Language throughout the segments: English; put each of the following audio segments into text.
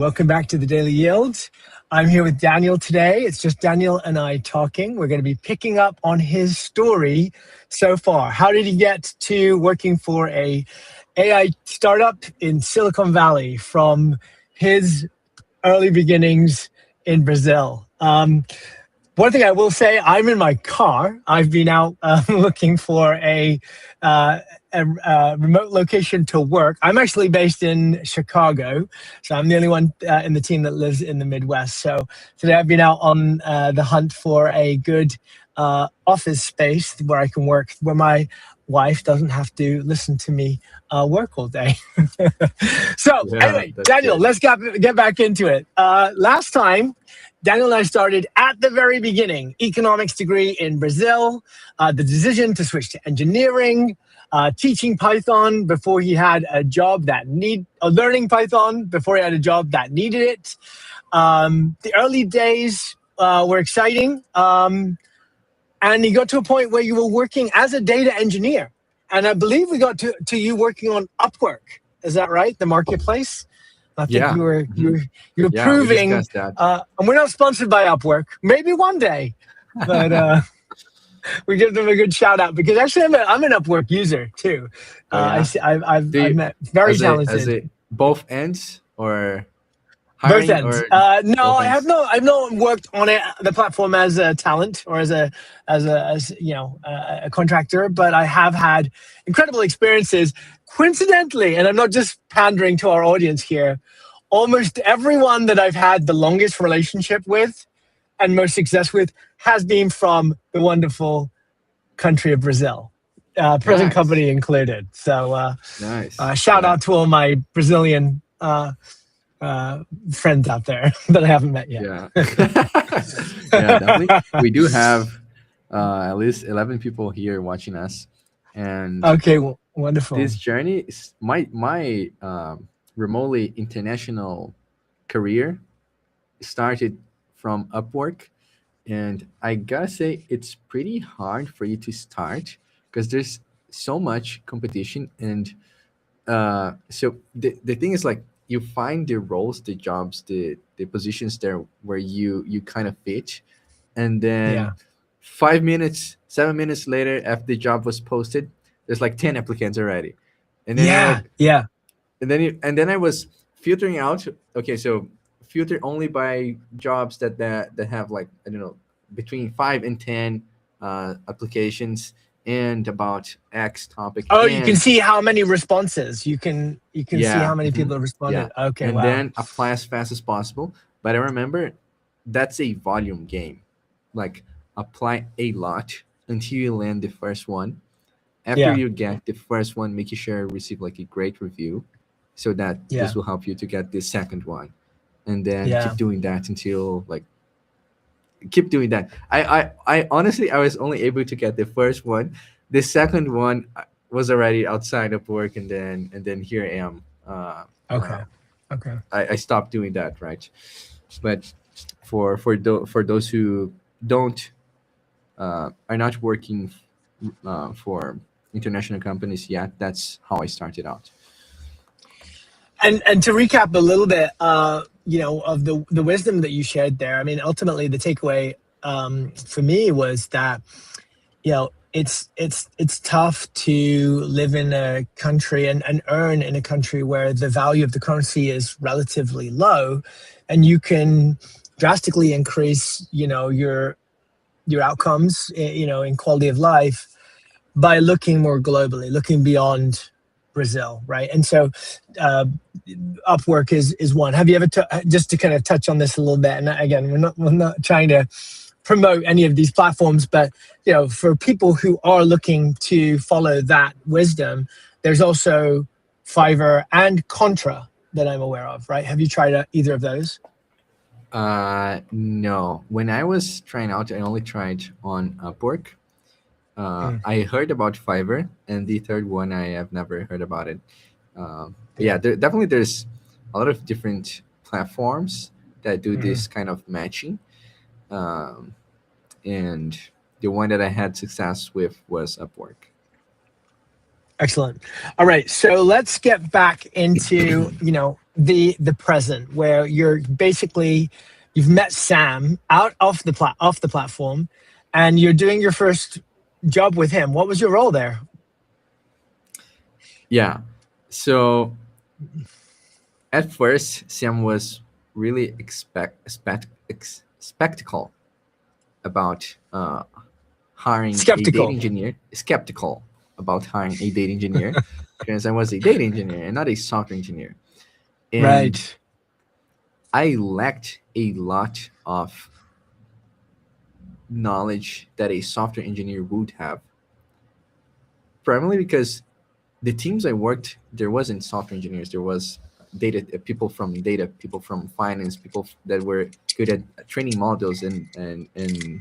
Welcome back to the Daily Yield. I'm here with Daniel today. It's just Daniel and I talking. We're going to be picking up on his story so far. How did he get to working for a AI startup in Silicon Valley from his early beginnings in Brazil? One thing I will say, I'm in my car. I've been out looking for uh, a remote location to work. I'm actually based in Chicago, so I'm the only one in the team that lives in the Midwest. So today I've been out on the hunt for a good office space where I can work, where my wife doesn't have to listen to me work all day. So Yeah, anyway, that's Daniel, good. let's get back into it. Last time, Daniel and I started at the very beginning, economics degree in Brazil, the decision to switch to engineering, teaching Python before he had a job learning Python before he had a job that needed it. The early days were exciting. And you got to a point where you were working as a data engineer. And I believe we got to you working on Upwork. Is that right? The marketplace? I think Yeah. you were you Mhm. were, you were Yeah, we proving, discussed that. and we're not sponsored by Upwork. Maybe one day, but we give them a good shout out because actually I'm an Upwork user too. Oh yeah. Do I've you, met very as talented a both ends or both hiring ends. or No, both ends? I've not worked on the platform as a talent or as a contractor, but I have had incredible experiences. Coincidentally, and I'm not just pandering to our audience here, almost everyone that I've had the longest relationship with and most success with has been from the wonderful country of Brazil, present Nice. company included. So Nice. shout Yeah. out to all my Brazilian friends out there that I haven't met yet. Yeah. Yeah, definitely. We do have at least 11 people here watching us. And Okay, wonderful. this journey is my remotely international career started from Upwork. And I gotta say, it's pretty hard for you to start because there's so much competition. And so the thing is like you find the roles, the jobs, the positions there where you kind of fit. And then Yeah, 5 minutes, 7 minutes later, after the job was posted, there's like 10 applicants already. And then you're yeah, like, yeah, and then I was filtering out. Okay, so filter only by jobs that have like I don't know between 5 and 10 applications and about X topic Oh, you can and see how many responses. You can see yeah, how many mhm, people yeah, responded. Okay, and wow. then apply as fast as possible. But I remember that's a volume game. Like apply a lot until you land the first one. After Yeah, you get the first one, making sure you receive like a great review, so that yeah, this will help you to get the second one, and then yeah. keep doing that until like keep doing that. I honestly I was only able to get the first one. The second one was already outside of work, and then here I am. Okay, okay. I stopped doing that, right? But for those who don't are not working for international companies yet, that's how I started out. And to recap a little bit, of the wisdom that you shared there. I mean, ultimately, the takeaway for me was that it's tough to live in a country and earn in a country where the value of the currency is relatively low, and you can drastically increase your outcomes in quality of life by looking more globally, looking beyond Brazil, right? And so uh, Upwork is one. Have you ever just to kind of touch on this a little bit? And again, we're not trying to promote any of these platforms, but for people who are looking to follow that wisdom, there's also Fiverr and Contra that I'm aware of, right? Have you tried either of those? No. When I was trying out, I only tried on Upwork. Mm, I heard about Fiverr, and the third one I have never heard about it. Yeah, yeah. there's a lot of different platforms that do Mhm. this kind of matching, um, and the one that I had success with was Upwork. Excellent. All right, so let's get back into the present where you're basically you've met Sam out off the platform, and you're doing your first job with him. What was your role there? Yeah. So at first, Sam was really spectacle about hiring a data Skeptical. engineer. Skeptical about hiring a data engineer because I was a data engineer and not a software engineer, and Right. I lacked a lot of knowledge that a software engineer would have. Primarily because the teams I worked, there wasn't software engineers. There was data, people from finance, people that were good at training models and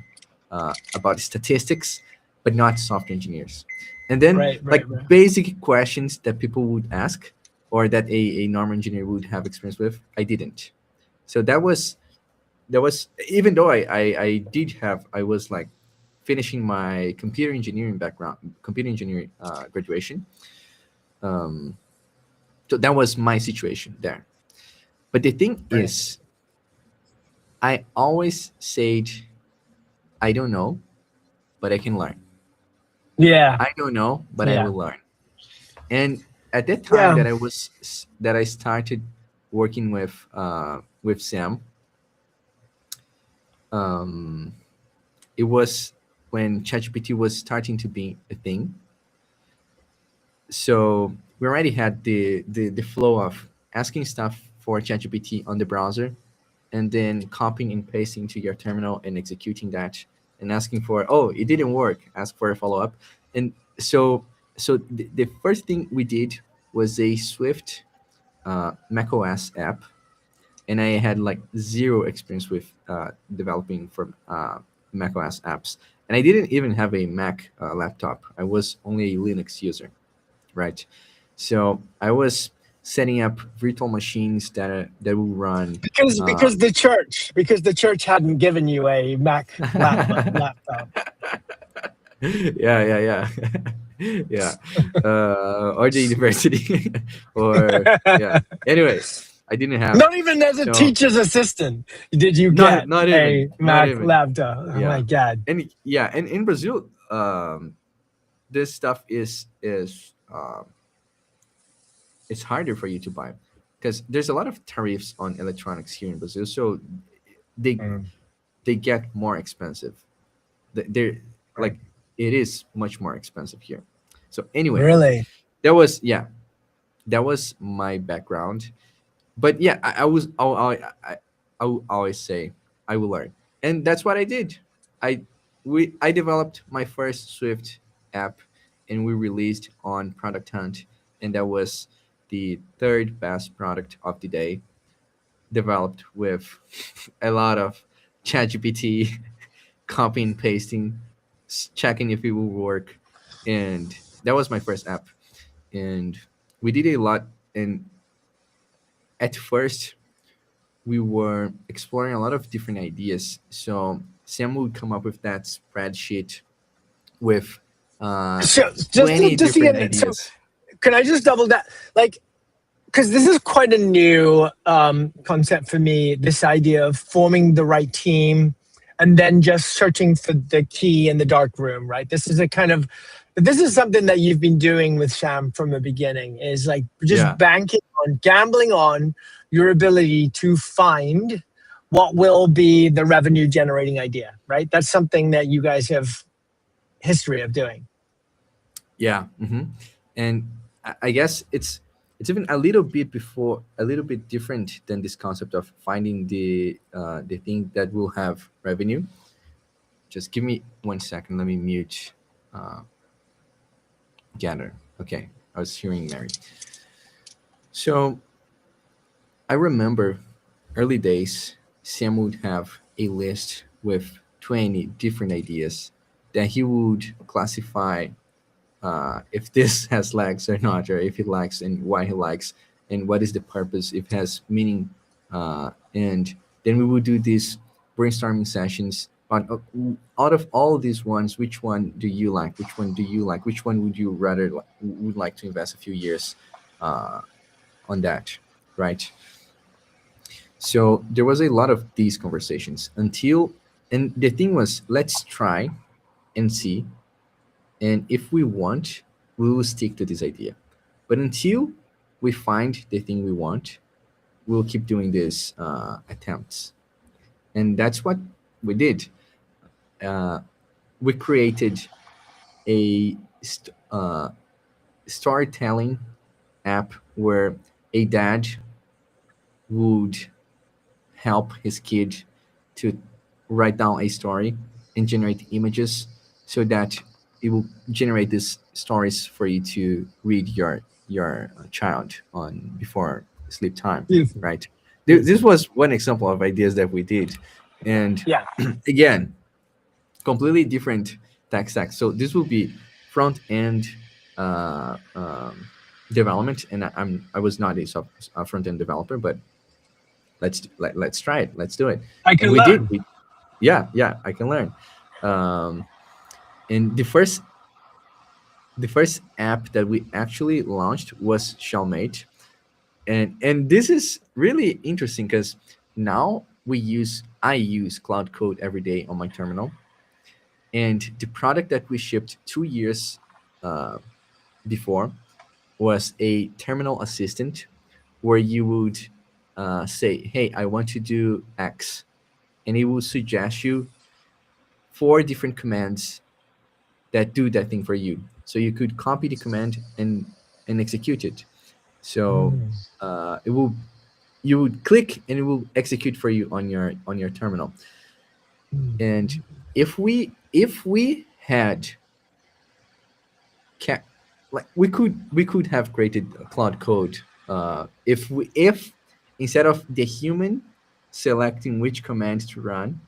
about statistics, but not software engineers. And then Right, right, like right. basic questions that people would ask or that a normal engineer would have experience with, I didn't. So that was even though I was like finishing my computer engineering graduation. Um, so that was my situation there. But the thing Right. is, I always said, I don't know, but I can learn. Yeah. I don't know, but I Yeah. will learn. And at that time Yeah. that I started working with Sam, um, it was when ChatGPT was starting to be a thing. So we already had the flow of asking stuff for ChatGPT on the browser, and then copying and pasting to your terminal and executing that, and asking for, oh, it didn't work, ask for a follow-up. And the first thing we did was a Swift macOS app, and I had like zero experience with developing for macOS apps, and I didn't even have a Mac laptop. I was only a Linux user, right? So I was setting up virtual machines that will run. Because the church hadn't given you a Mac laptop. Yeah, yeah, yeah, yeah. Or the university, or yeah. Anyway, I didn't have. Not even as a So teacher's assistant did you not get not even a not Mac even laptop. Oh my yeah, God. and yeah, and in Brazil, this stuff it's harder for you to buy because there's a lot of tariffs on electronics here in Brazil, so they Mm, they get more expensive. They're right. like it is much more expensive here. So anyway, Really? that was yeah, that was my background. But yeah, I will always say I will learn, and that's what I did. I developed my first Swift app, and we released on Product Hunt, and that was the third best product of the day, developed with a lot of ChatGPT copy and pasting, checking if it will work, and that was my first app. And we did a lot. And at first, we were exploring a lot of different ideas. So Sam would come up with that spreadsheet with uh, So just to, 20 just to different get it, so ideas. can I just double that? Like, because this is quite a new concept for me, this idea of forming the right team and then just searching for the key in the dark room, right? This is something that you've been doing with Sam from the beginning, is like just Yeah, banking on, gambling on your ability to find what will be the revenue generating idea, right? That's something that you guys have history of doing. yeah. And I guess it's even a little bit before, a little bit different than this concept of finding the thing that will have revenue. Just give me 1 second. Let me mute uh, Gather. Okay, I was hearing Mary. So I remember early days, Sam would have a list with 20 different ideas that he would classify if this has legs or not, or if it likes and why he likes, and what is the purpose, if it has meaning. And then we would do these brainstorming sessions on out of all these ones, which one do you like? Which one do you like? Which one would you rather would like to invest a few years uh, on that, right? So there was a lot of these conversations until, and the thing was, let's try and see, and if we want, we will stick to this idea. But until we find the thing we want, we'll keep doing these attempts, and that's what we did. Uh, we created a storytelling app where a dad would help his kid to write down a story and generate images so that it will generate these stories for you to read your child on before sleep time, Beautiful. right? This Beautiful. was one example of ideas that we did, and Yeah. again, completely different tech stack. So this will be front end uh, um, development, and I was not a front end developer, but let's try it. Let's do it, I and can we did. learn. Yeah, I can learn. Um, and the first app that we actually launched was Shellmate, and this is really interesting because now I use Cloud Code every day on my terminal, and the product that we shipped 2 years uh, before was a terminal assistant where you would say, "Hey, I want to do X," and it will suggest you four different commands that do that thing for you. So you could copy the command and execute it. So Mm. it will you would click and it will execute for you on your terminal. Mm. And if we had ca- like we could have created a Cloud Code if instead of the human selecting which command to run,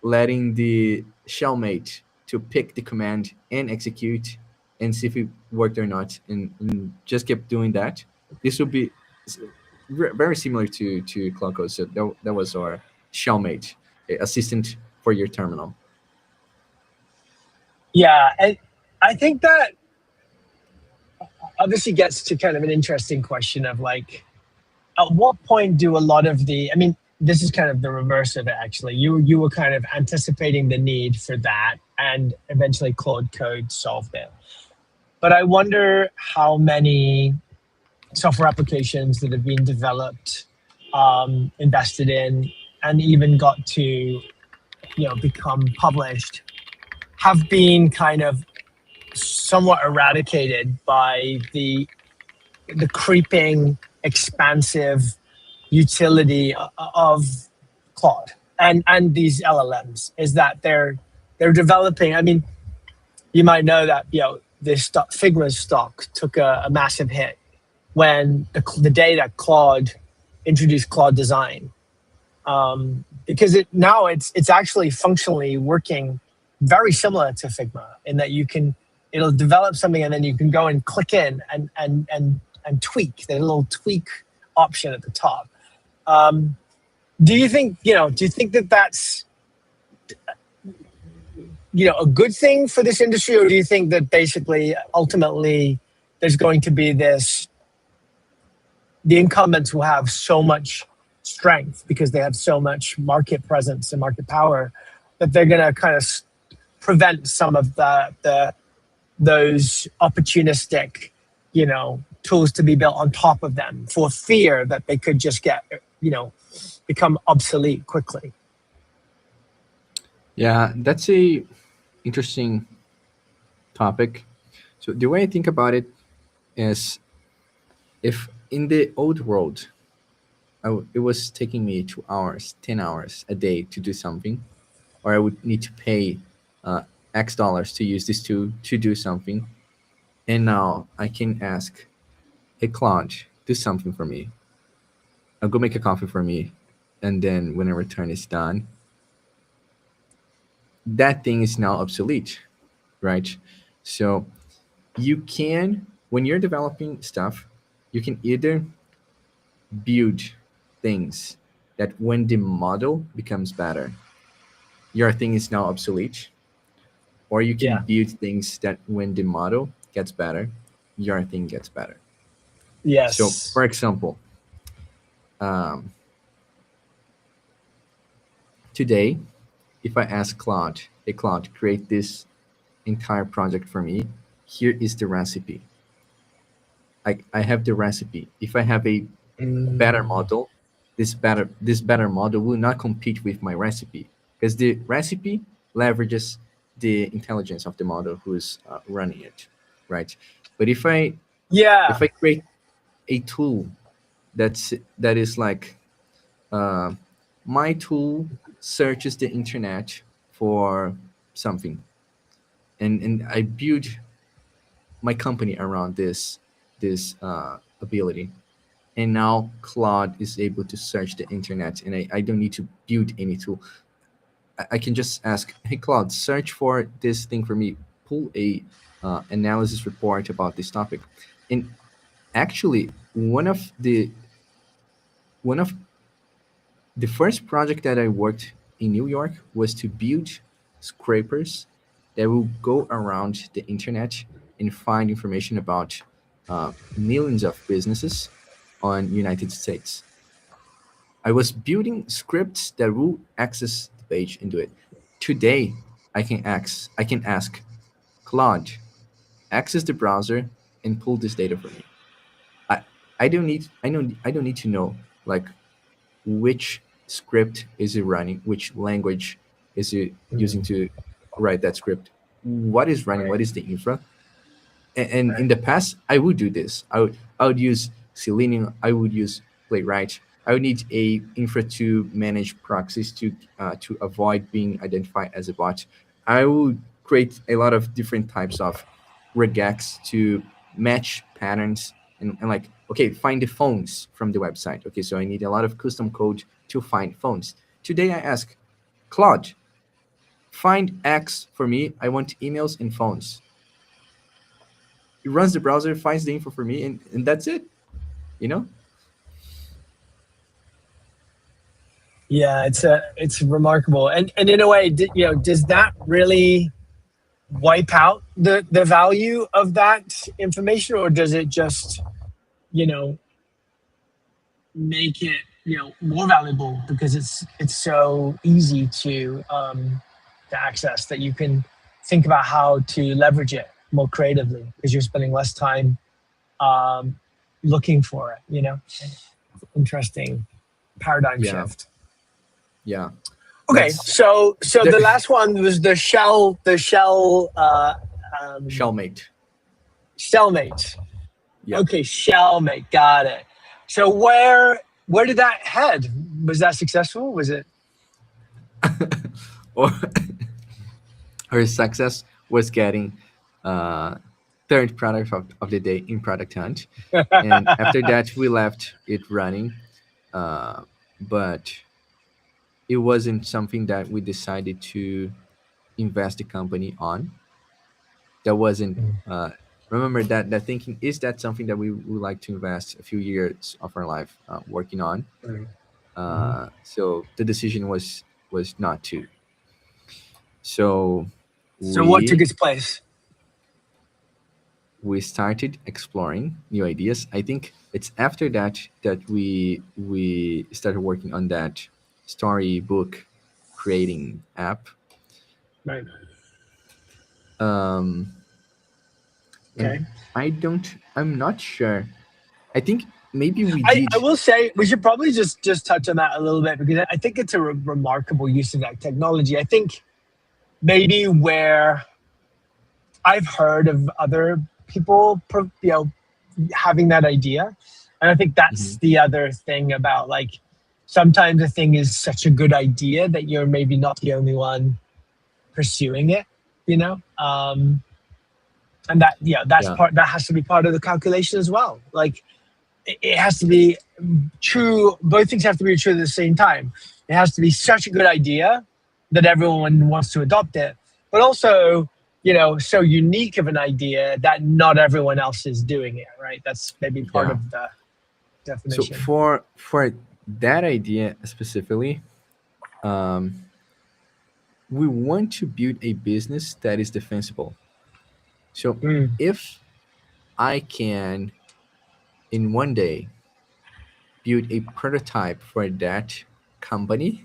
letting the shellmate to pick the command and execute and see if it worked or not, and just kept doing that. This would be very similar to Cloud Code. So that was our shellmate assistant for your terminal. Yeah, and I think that obviously gets to kind of an interesting question of like, at what point do a lot of the, I mean, this is kind of the reverse of it actually. You were kind of anticipating the need for that, and eventually Claude Code solved it. But I wonder how many software applications that have been developed, invested in, and even got to become published have been kind of somewhat eradicated by the creeping expansive utility of Claude and these LLMs. Is that they're developing. I mean, you might know that this Figma's stock took a massive hit when the day that Claude introduced Claude Design, because now it's actually functionally working very similar to Figma in that it'll develop something and then you can go and click in and tweak. There's a little tweak option at the top. Um, do you think that that's a good thing for this industry, or do you think that basically ultimately there's going to be the incumbents will have so much strength because they have so much market presence and market power that they're going to kind of prevent some of those opportunistic, tools to be built on top of them for fear that they could just become obsolete quickly? Yeah, that's a interesting topic. So the way I think about it is, if in the old world it was taking me 2 hours, 10 hours a day to do something, or I would need to pay uh, X dollars to use this to do something, and now I can ask, "Hey Claude, do something for me. I'll go make a coffee for me," and then when I return, it's done. That thing is now obsolete, right? So you can, when you're developing stuff, you can either build things that when the model becomes better, your thing is now obsolete, or you can Yeah. build things that when the model gets better, your thing gets better. So, Yes. for example, um, today, if I ask Claude, hey Claude, create this entire project for me, here is the recipe. I have the recipe. If I have a better Mm, model, this better model will not compete with my recipe, because the recipe leverages the intelligence of the model who's running it, right? But if yeah. I create a tool that is like, uh, my tool searches the internet for something, and I build my company around this ability, and now Claude is able to search the internet, and I don't need to build any tool. I can just ask, hey Claude, search for this thing for me, pull a analysis report about this topic. And actually, one of the first project that I worked in New York was to build scrapers that will go around the internet and find information about millions of businesses on United States. I was building scripts that will access the page and do it. Today, I can ask Claude, access the browser and pull this data for me. I I don't need to know, like, which script is it running, which language is it using Mm, to write that script, what is running, right. what is the infra. And in Right. the past, I would do this. I would use Selenium. I would use Playwright. I would need a infra to manage proxies to avoid being identified as a bot. I would create a lot of different types of regex to match patterns, and like, okay, find the phones from the website. Okay, so I need a lot of custom code to find phones. Today I ask Claude, find X for me. I want emails and phones. He runs the browser, finds the info for me, and that's it. You know? Yeah, it's remarkable, and in a way, does that really wipe out the value of that information, or does it just you know make it more valuable because it's so easy to access that you can think about how to leverage it more creatively because you're spending less time um, looking for it. Interesting paradigm Yeah, shift. yeah. Okay, That's so the the last one was um, shellmate. cellmate. Yep. Okay, cellmate, got it. So where did that head? Was that successful? Was it? Or her success was getting uh, third product of the day in Product Hunt, and after that we left it running. Uh, but it wasn't something that we decided to invest the company on. That wasn't. Remember that thinking, is that something that we would like to invest a few years of our life working on. Mhm. So the decision was not to. So So what took we its place? we started exploring new ideas. I think it's after that we started working on that storybook creating app. Right. Um, and Okay. I'm not sure. I think maybe we I did. will say we should probably just touch on that a little bit because I think it's a remarkable use of that technology. I think maybe where I've heard of other people, having that idea, and I think that's Mhm. the other thing about like sometimes a thing is such a good idea that you're maybe not the only one pursuing it. You know, and that Yeah, that has to be part of the calculation as well. Like it has to be true. Both things have to be true at the same time. It has to be such a good idea that everyone wants to adopt it, but also, so unique of an idea that not everyone else is doing it. Right. That's maybe part yeah. of the So definition. for that idea specifically, um, we want to build a business that is defensible. So Mm, if I can in one day build a prototype for that company,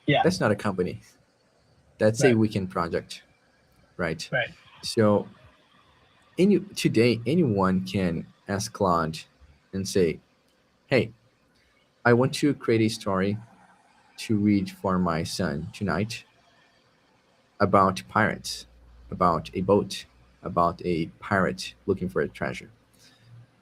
yeah, that's not a company. That's a right, weekend project, right? right. So today anyone can ask Claude and say, "Hey, I want to create a story to read for my son tonight about pirates, about a boat, about a pirate looking for a treasure.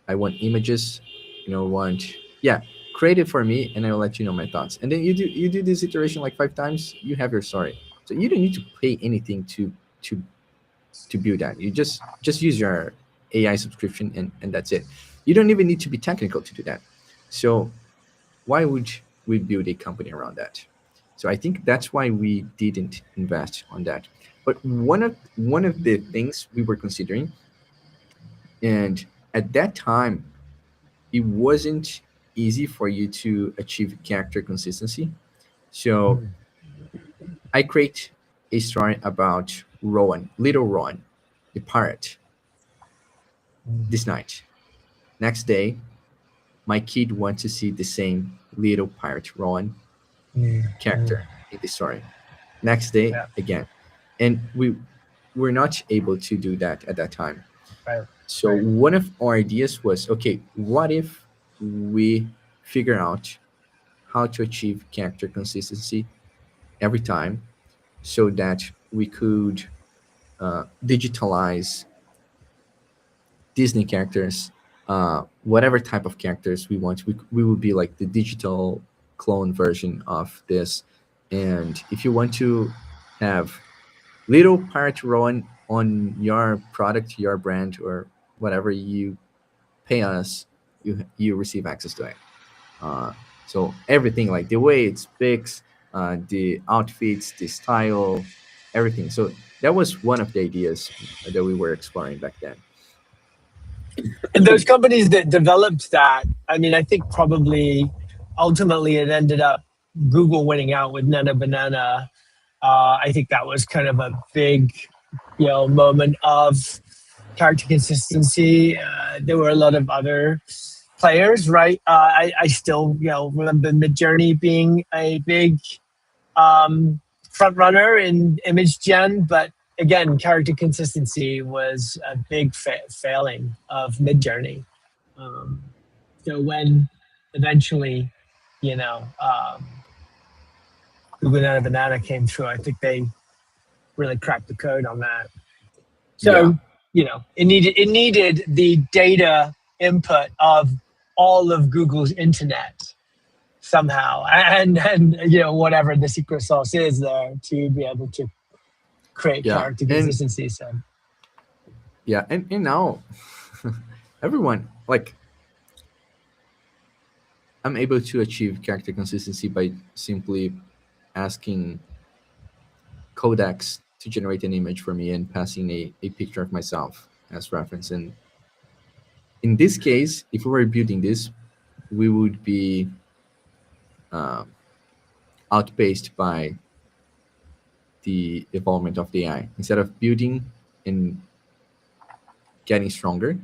I want images, want yeah, create it for me, and I will let you know my thoughts." And then you do this iteration like 5 times, you have your story. So you don't need to pay anything to to build that. You just use your AI subscription, and that's it. You don't even need to be technical to do that. So why would we build a company around that? So I think that's why we didn't invest on that. But one of the things we were considering, and at that time it wasn't easy for you to achieve character consistency. So Mm, I create a story about Rowan, little Rowan, the pirate, mm, this night. Next day, my kid wants to see the same little pirate Rowan mm, character mm. in the story. Next day Yeah, again. And we were not able to do that at that time. right, So right. one of our ideas was, okay, what if we figure out how to achieve character consistency every time so that we could digitalize Disney characters, whatever type of characters we want. We will be like the digital clone version of this. And if you want to have little pirate Rowan on your product, your brand, or whatever, you pay us, you receive access to it. Uh, so everything, like the way it speaks, the outfits, the style, everything. So that was one of the ideas that we were exploring back then. And those companies that developed that, I mean, I think probably ultimately it ended up Google winning out with Nana Banana. I think that was kind of a big, moment of character consistency. There were a lot of other players, right? I still, remember Midjourney being a big front runner in image gen, but again, character consistency was a big failing of Midjourney. Um, so when eventually, you know, Google Banana came through, I think they really cracked the code on that. Yeah, So, it needed the data input of all of Google's internet somehow, and whatever the secret sauce is there to be able to create yeah, character and consistency. So and now everyone, like, I'm able to achieve character consistency by simply asking Codex to generate an image for me and passing a picture of myself as reference. And in this case, if we were building this, we would be uh, outpaced by the evolvement of the AI. Instead of building and getting stronger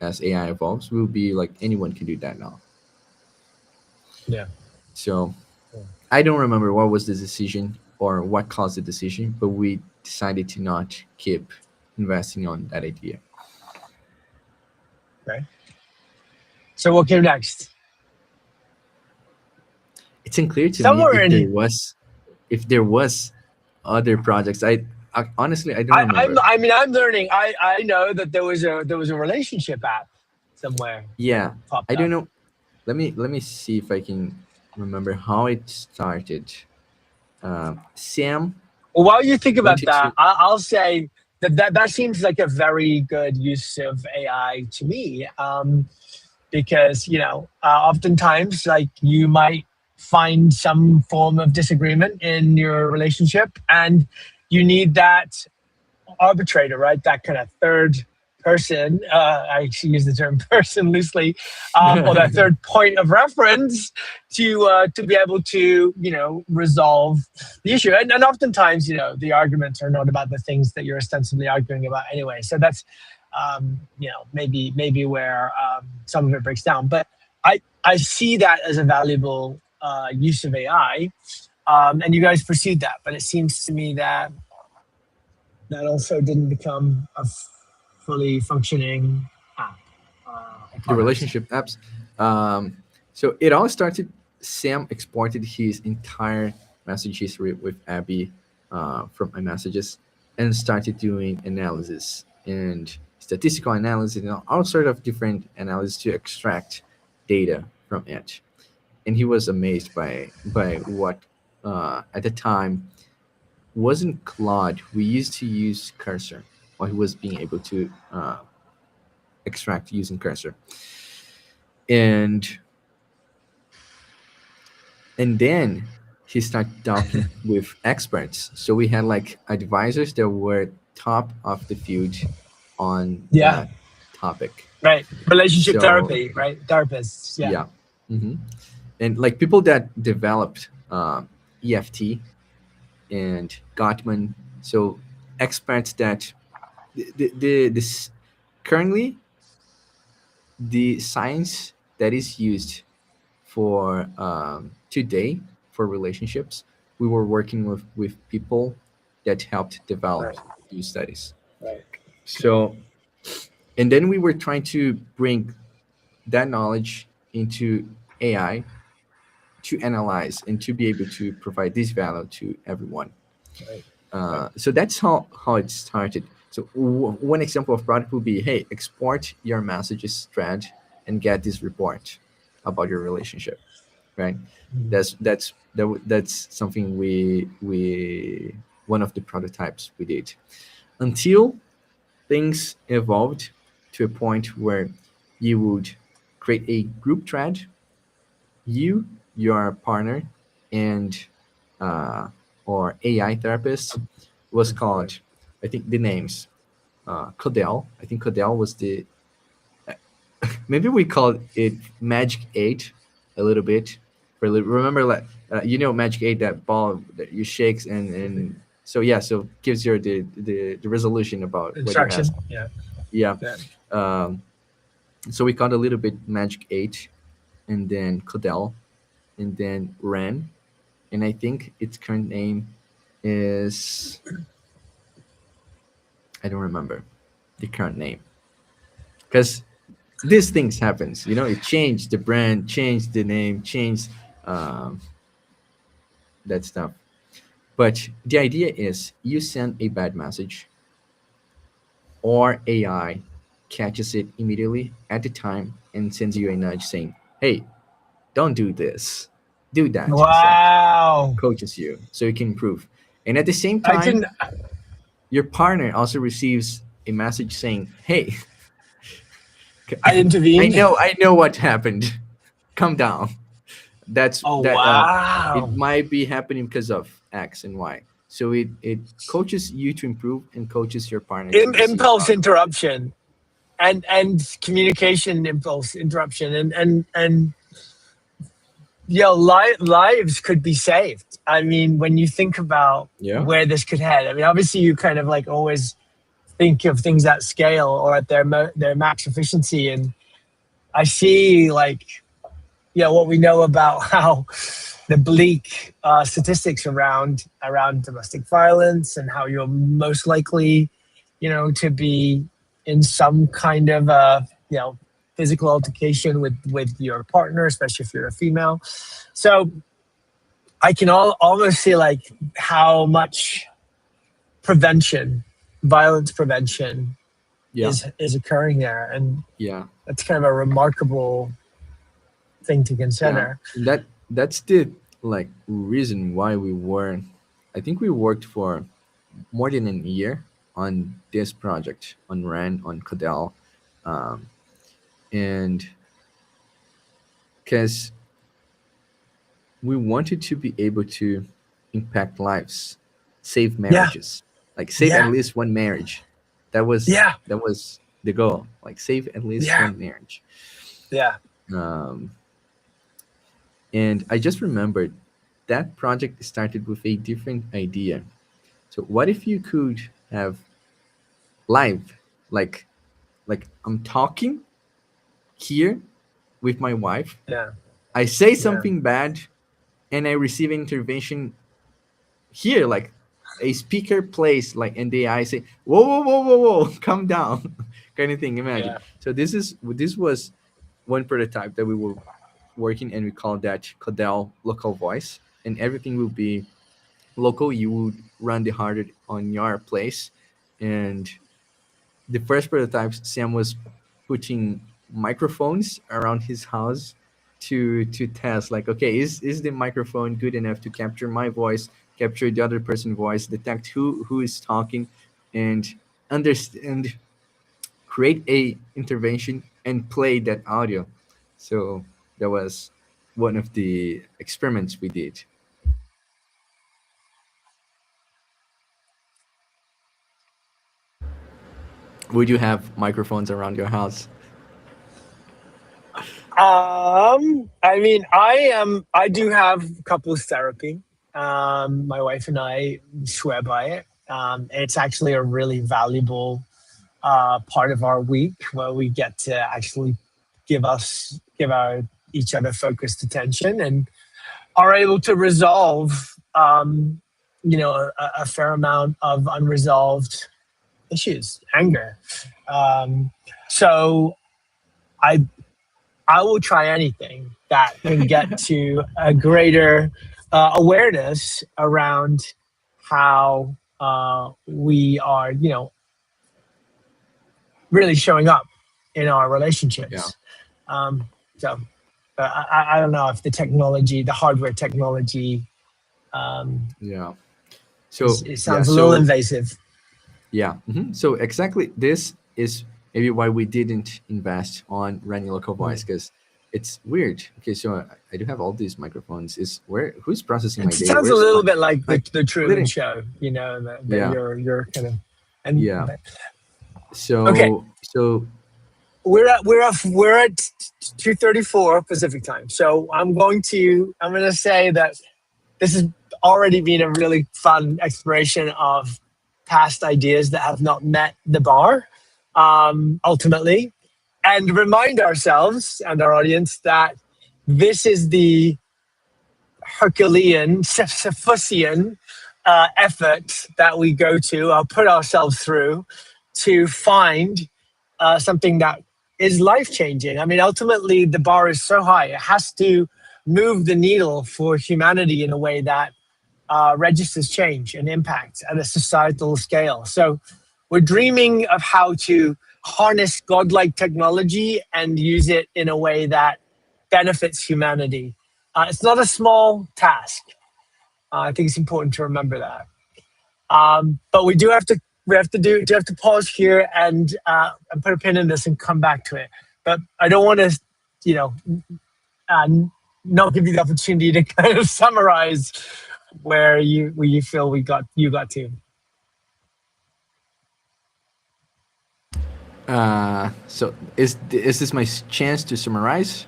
as AI evolves, we'll be like anyone can do that now. yeah, So I don't remember what was the decision or what caused the decision, but we decided to not keep investing on that idea. right. So what came next? It's unclear to me Somewhere in if there was other projects. I honestly I don't I, I'm remember. I mean I'm learning. I know that there was a relationship app somewhere Yeah, popped I don't up. know. Let me see if I can remember how it started. Sam Well, while you think about wanted that, to. I'll say that seems like a very good use of AI to me, because oftentimes like you might find some form of disagreement in your relationship, and you need that arbitrator, right? That kind of third person, I actually use the term person loosely, or that third point of reference to be able to, resolve the issue. And oftentimes, the arguments are not about the things that you're ostensibly arguing about anyway. So that's, maybe where some of it breaks down. But I see that as a valuable use of AI, and you guys pursued that. But it seems to me that that also didn't become a fully functioning app. The relationship apps. So it all started. Sam exported his entire message history with Abby from iMessages and started doing analysis and statistical analysis and all sort of different analysis to extract data from it. And he was amazed by what at the time wasn't Claude. We used to use Cursor, while he was being able to extract using Cursor. And then he started talking with experts. So we had like advisors that were top of the field on Yeah, that topic. right. Relationship So therapy, right? Therapists. Yeah. yeah. hmm And like people that developed EFT and Gottman. So experts that this currently the science that is used for today for relationships, we were working with people that helped develop Right. these studies. Right. So and then we were trying to bring that knowledge into AI to analyze and to be able to provide this value to everyone. Right. Right. So that's how it started. So one example of product would be, hey, export your messages thread and get this report about your relationship, right? Mhm. That's something we one of the prototypes we did until things evolved to a point where you would create a group thread, you, your partner, and or AI therapist was called, I think the names, Codel. I think Codel was the, maybe we called it Magic 8 a little bit. Remember, like, Magic 8, that ball that you shakes and so yeah, so gives you the resolution about what you Instruction. ask. Yeah. Yeah. Yeah. Um, so we called a little bit Magic 8 and then Codel and then Ren. And I think its current name is, I don't remember the current name because these things happens. It changed the brand, changed the name, changed um, that stuff. But the idea is you send a bad message, or AI catches it immediately at the time and sends you a nudge saying, "Hey, don't do this, do that instead." Wow. Coaches you so you can improve. And at the same I time, can. your partner also receives a message saying, "Hey, I intervened. I know what happened. Calm down. That's Oh that. It wow. might be happening because of X and Y." So it coaches you to improve and coaches your partner to receive Impulse positive. interruption and communication impulse interruption and lives could be saved. I mean, when you think about Yeah. where this could head, I mean, obviously you kind of like always think of things at scale or at their max efficiency, and I see like what we know about how the bleak statistics around domestic violence and how you're most likely, to be in some kind of physical altercation with your partner, especially if you're a female. So I can almost see like how much prevention, violence prevention, Yeah. is occurring there, and Yeah. that's kind of a remarkable thing to Yeah. consider. That's the like reason why we were. I think we worked for more than a year on this project on Ran on Codel, um, and because we wanted to be able to impact lives, save Yeah, marriages, like save at yeah, least one marriage. That was yeah. that was. the goal, like save at least Yeah. one marriage. Yeah. Um, and I just remembered that project started with a different idea. So what if you could have live, like I'm talking here with my wife, Yeah. I say Yeah. something bad, and I receive intervention here, like a speaker plays, like, and the AI say, whoa, whoa, whoa, whoa, whoa, calm down, kind of thing. Imagine. Yeah. So this was one prototype that we were working, and we called that Codel local voice, and everything will be local. You would run the hardware on your place, and the first prototypes, Sam was putting microphones around his house to test, like, okay, is the microphone good enough to capture my voice, capture the other person's voice, detect who is talking, and understand, create a intervention and play that audio. So that was one of the experiments we did. Would you have microphones around your house? I mean, I do have couples therapy. My wife and I swear by it. It's actually a really valuable part of our week where we get to actually give our each other focused attention and are able to resolve, a fair amount of unresolved issues, anger. Um, so I I will try anything that can get to a greater awareness around how we are, really showing up in our Yeah, relationships. Um, so I don't know if the technology, the hardware technology, um, yeah. So it yeah, sounds a little so invasive. yeah. So exactly, this is maybe why we didn't invest on running local voice, Mm. because it's weird. Okay, so I do have all these microphones. Is where who's processing It my data? sounds a Where's my, little bit like like, the Truman literally? Show, that Yeah, you're kind of and yeah. okay. So We're at 2:34 Pacific time. So I'm going to say that this has already been a really fun exploration of past ideas that have not met the bar, ultimately, and remind ourselves and our audience that this is the Herculean, Sisyphusian effort that we go to, put ourselves through to find something that is life changing. I mean, ultimately, the bar is so high, it has to move the needle for humanity in a way that registers change and impact at a societal scale. So we're dreaming of how to harness godlike technology and use it in a way that benefits humanity. It's not a small task. I think it's important to remember that. But we have to pause here and put a pin in this and come back to it. But I don't want to, you know, uh, not give you the opportunity to kind of summarize where you feel you got to. so is this my chance to summarize?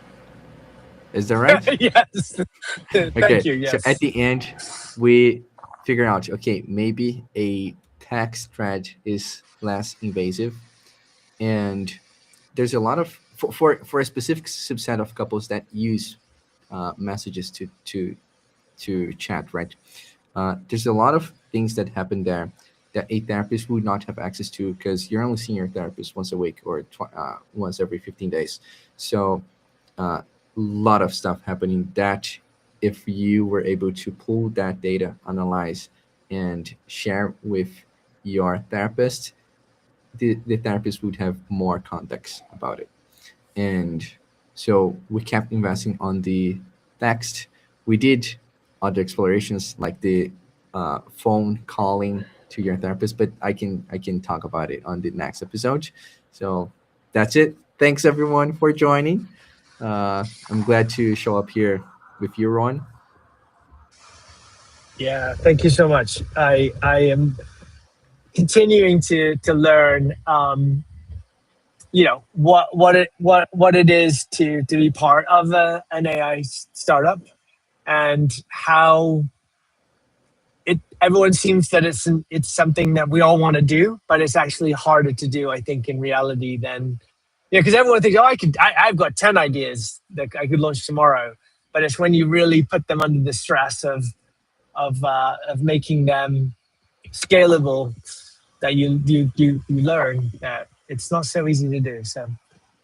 Is that right? Yes. Thank Okay. you. So at Yes. the end, we figure out, okay, maybe a text thread is less invasive, and there's a lot of, for a specific subset of couples that use messages to chat, right? There's a lot of things that happen there that a therapist would not have access to, because you're only seeing your therapist once a week, or once every 15 days. So a lot of stuff happening that, if you were able to pull that data, analyze, and share with your therapist, the therapist would have more context about it. And so we kept investing on the text. We did other explorations, like the phone calling to your therapist, but I can talk about it on the next episode. So that's it. Thanks everyone for joining. I'm glad to show up here with you, Ron. Yeah. Thank you so much. I am continuing to learn. what it is to be part of an AI startup, and how everyone seems that it's something that we all want to do, but it's actually harder to do, I think, in reality than, because everyone thinks, oh, I've got 10 ideas that I could launch tomorrow, but it's when you really put them under the stress of making them scalable that you learn that it's not so easy to do. So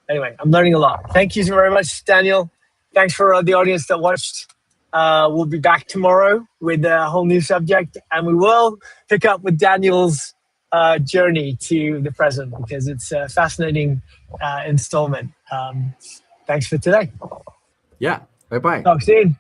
anyway, I'm learning a lot. Thank you so very much, Daniel. Thanks for the audience that watched. We'll be back tomorrow with a whole new subject, and we will pick up with Daniel's journey to the present, because it's a fascinating installment. Thanks for today. Yeah. Bye-bye. Talk soon.